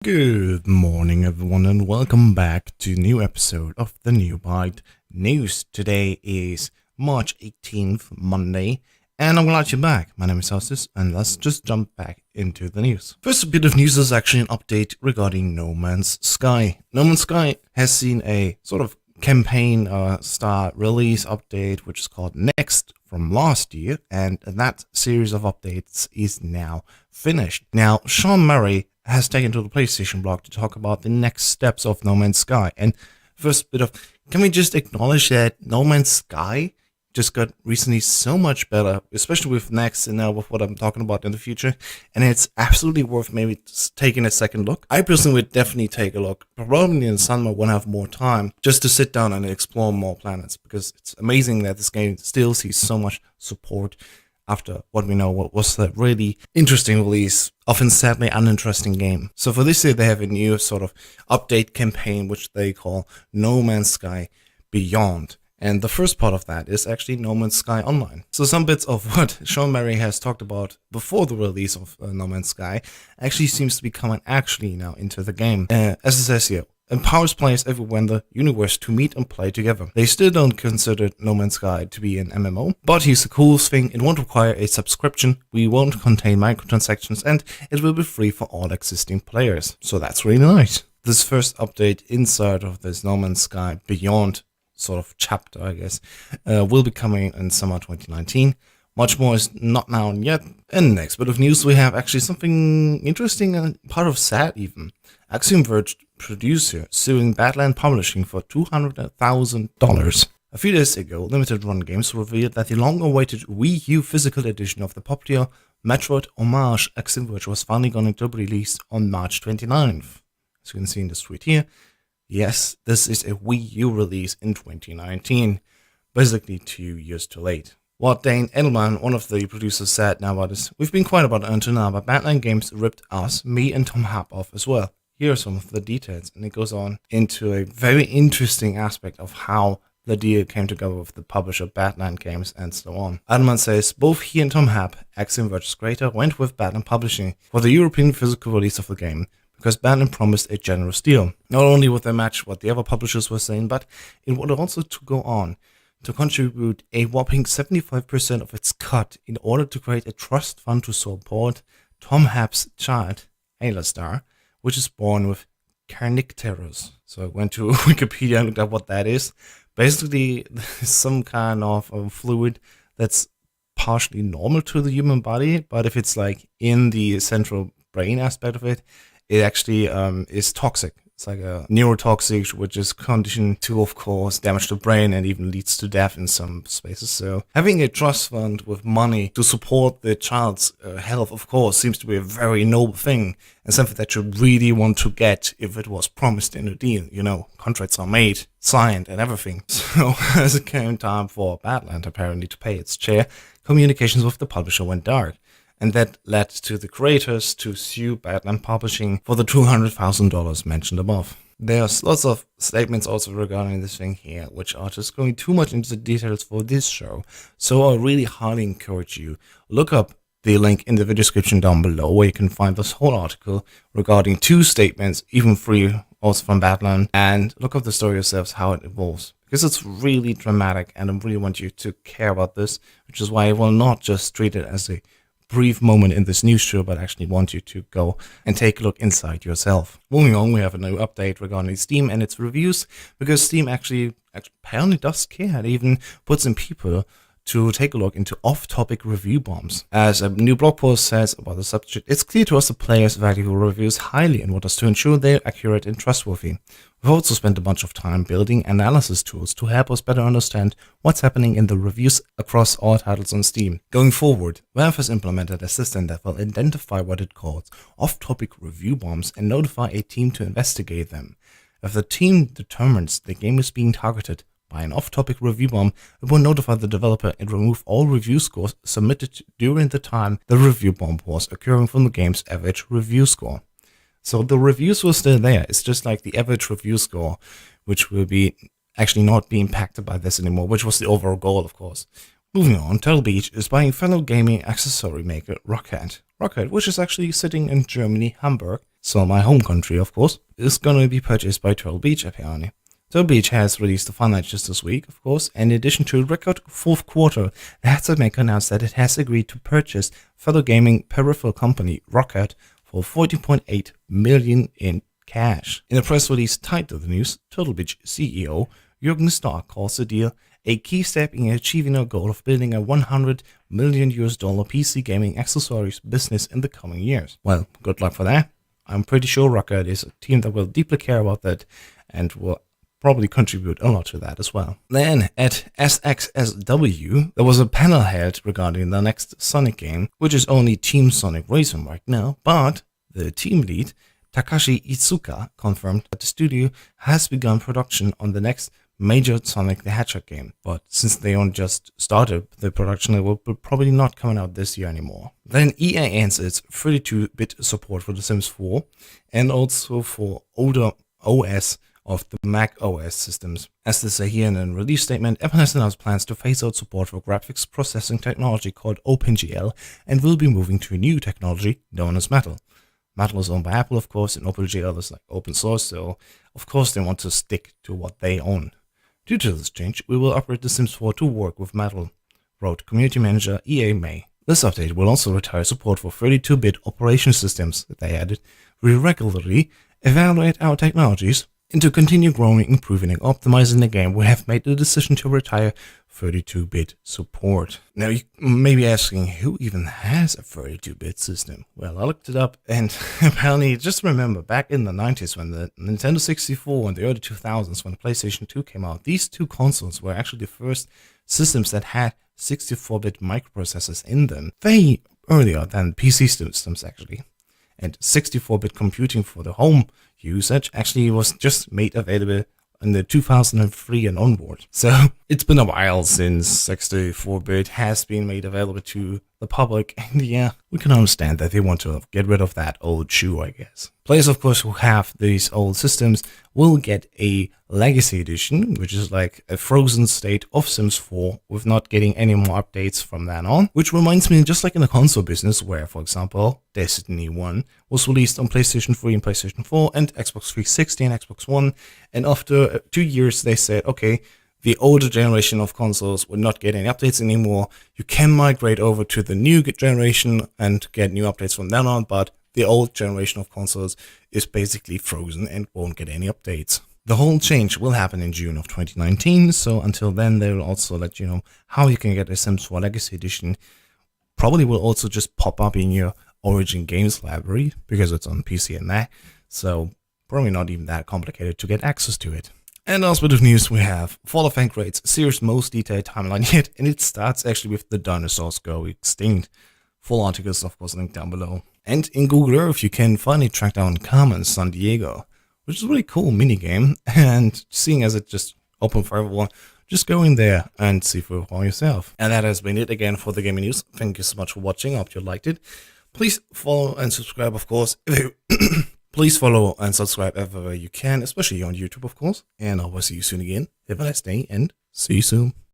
Good morning everyone and welcome back to a new episode of the new Byte news. Today is March 18th, Monday, and I'm glad you're back. My name is Hostis and let's just jump back into the news. First bit of news is actually an update regarding No Man's Sky. No Man's Sky has seen a sort of campaign start release update which is called Next from last year, and that series of updates is now finished. Now, Sean Murray has taken to the PlayStation blog to talk about the next steps of No Man's Sky. And first bit of, can we just acknowledge that No Man's Sky just got recently so much better, especially with Next and now with what I'm talking about in the future, and it's absolutely worth maybe taking a second look. I personally would definitely take a look, probably in the summer when I have more time, just to sit down and explore more planets, because it's amazing that this game still sees so much support after what we know what was a really interesting release of a sadly uninteresting game. So for this year they have a new sort of update campaign which they call No Man's Sky Beyond. And the first part of that is actually No Man's Sky Online. So some bits of what Sean Murray has talked about before the release of No Man's Sky actually seems to be coming actually now into the game. As it says here, empowers players everywhere in the universe to meet and play together. They still don't consider No Man's Sky to be an MMO, but here's the coolest thing: it won't require a subscription, we won't contain microtransactions, and it will be free for all existing players. So that's really nice. This first update inside of this No Man's Sky Beyond sort of chapter, I guess, will be coming in summer 2019. Much more is not known yet. And next bit of news, we have actually something interesting and part of sad even. Axiom Verge producer suing Badland Publishing for $200,000. A few days ago, Limited Run Games revealed that the long-awaited WiiU physical edition of the popular Metroid homage Axiom Verge was finally going to be released on March 29th. As you can see in this tweet here, yes, this is a WiiU release in 2019, basically 2 years too late. What Dane Edelman, one of the producers, said now about this: we've been quiet about it until now, but Badland Games ripped us, me and Tom Happ off as well. Here are some of the details, and it goes on into a very interesting aspect of how the deal came together with the publisher Badland Games and so on. Edelman says both he and Tom Happ, Axiom Verge's creator, went with Badland Publishing for the European physical release of the game, because Badland promised a generous deal. Not only would they match what the other publishers were saying, but it would also to go on to contribute a whopping 75% of its cut in order to create a trust fund to support Tom Happ's child, Alistar, which is born with carnicterus. So I went to Wikipedia and looked up what that is. Basically, some kind of fluid that's partially normal to the human body, but if it's like in the central brain aspect of it, it actually is toxic. It's like a neurotoxic, which is conditioned to, of course, damage the brain and even leads to death in some spaces. So having a trust fund with money to support the child's health, of course, seems to be a very noble thing and something that you really want to get if it was promised in a deal. You know, contracts are made, signed, and everything. So as it came time for Badland apparently to pay its share, communications with the publisher went dark. And that led to the creators to sue Badland Publishing for the $200,000 mentioned above. There's lots of statements also regarding this thing here, which are just going too much into the details for this show. So I really highly encourage you, look up the link in the video description down below where you can find this whole article regarding 2 statements, even 3 also from Badland, and look up the story yourselves, how it evolves. Because it's really dramatic and I really want you to care about this, which is why I will not just treat it as a brief moment in this news show, but actually want you to go and take a look inside yourself. Moving on, we have a new update regarding Steam and its reviews, because Steam actually apparently does care. It even puts in people to take a look into off-topic review bombs. As a new blog post says about the subject, it's clear to us that players value reviews highly and want us to ensure they're accurate and trustworthy. We've also spent a bunch of time building analysis tools to help us better understand what's happening in the reviews across all titles on Steam. Going forward, Valve has implemented a system that will identify what it calls off-topic review bombs and notify a team to investigate them. If the team determines the game is being targeted by an off-topic review bomb, it will notify the developer and remove all review scores submitted during the time the review bomb was occurring from the game's average review score. So the reviews were still there. It's just like the average review score, which will be actually not be impacted by this anymore, which was the overall goal, of course. Moving on, Turtle Beach is buying fellow gaming accessory maker Roccat. Roccat, which is actually sitting in Germany, Hamburg, so my home country, of course, is going to be purchased by Turtle Beach, apparently. Turtle Beach has released the finance just this week, of course, and in addition to a record fourth quarter, the headset maker announced that it has agreed to purchase fellow gaming peripheral company Roccat for $14.8 million in cash. In a press release tied to the news, Turtle Beach CEO Jürgen Stark calls the deal a key step in achieving our goal of building a $100 million PC gaming accessories business in the coming years. Well, good luck for that. I'm pretty sure Roccat is a team that will deeply care about that and will probably contribute a lot to that as well. Then at SXSW, there was a panel held regarding the next Sonic game, which is only Team Sonic Racing right now, but the team lead, Takashi Iizuka, confirmed that the studio has begun production on the next major Sonic the Hedgehog game, but since they only just started the production, it will probably not coming out this year anymore. Then EA ends its 32-bit support for The Sims 4 and also for older OS of the Mac OS systems. As they say here in a release statement, Apple has announced plans to phase out support for graphics processing technology called OpenGL and will be moving to a new technology known as Metal. Metal is owned by Apple, of course, and OpenGL is like open source, so of course they want to stick to what they own. Due to this change, we will upgrade The Sims 4 to work with Metal, wrote community manager EA May. This update will also retire support for 32-bit operation systems that they added. We regularly evaluate our technologies, and to continue growing, improving, and optimizing the game, we have made the decision to retire 32-bit support. Now, you may be asking, who even has a 32-bit system? Well, I looked it up, and apparently, just remember, back in the 90s, when the Nintendo 64 and the early 2000s, when the PlayStation 2 came out, these two consoles were actually the first systems that had 64-bit microprocessors in them. Way earlier than PC systems, actually. And 64-bit computing for the home usage actually was just made available in the 2003 and onward. So it's been a while since 64-bit has been made available to the public, and yeah, we can understand that they want to get rid of that old shoe, I guess. Players, of course, who have these old systems will get a Legacy Edition, which is like a frozen state of Sims 4 with not getting any more updates from then on, which reminds me, just like in the console business where, for example, Destiny 1 was released on PlayStation 3 and PlayStation 4 and Xbox 360 and Xbox One, and after 2 years they said, okay, the older generation of consoles will not get any updates anymore. You can migrate over to the new generation and get new updates from then on, but the old generation of consoles is basically frozen and won't get any updates. The whole change will happen in June of 2019, so until then they will also let you know how you can get a Sims 4 Legacy Edition. Probably will also just pop up in your Origin Games library, because it's on PC and Mac, so probably not even that complicated to get access to it. And last bit of news, we have Fall of Anchorite's series' most detailed timeline yet, and it starts actually with the dinosaurs go extinct. Full articles, of course, linked down below. And in Google Earth, you can finally track down Carmen Sandiego, which is a really cool minigame, and seeing as it's just open for everyone, just go in there and see for yourself. And that has been it again for the gaming news. Thank you so much for watching. I hope you liked it. Please follow and subscribe, of course. Please follow and subscribe everywhere you can, especially on YouTube, of course. And I will see you soon again. Have a nice day and see you soon.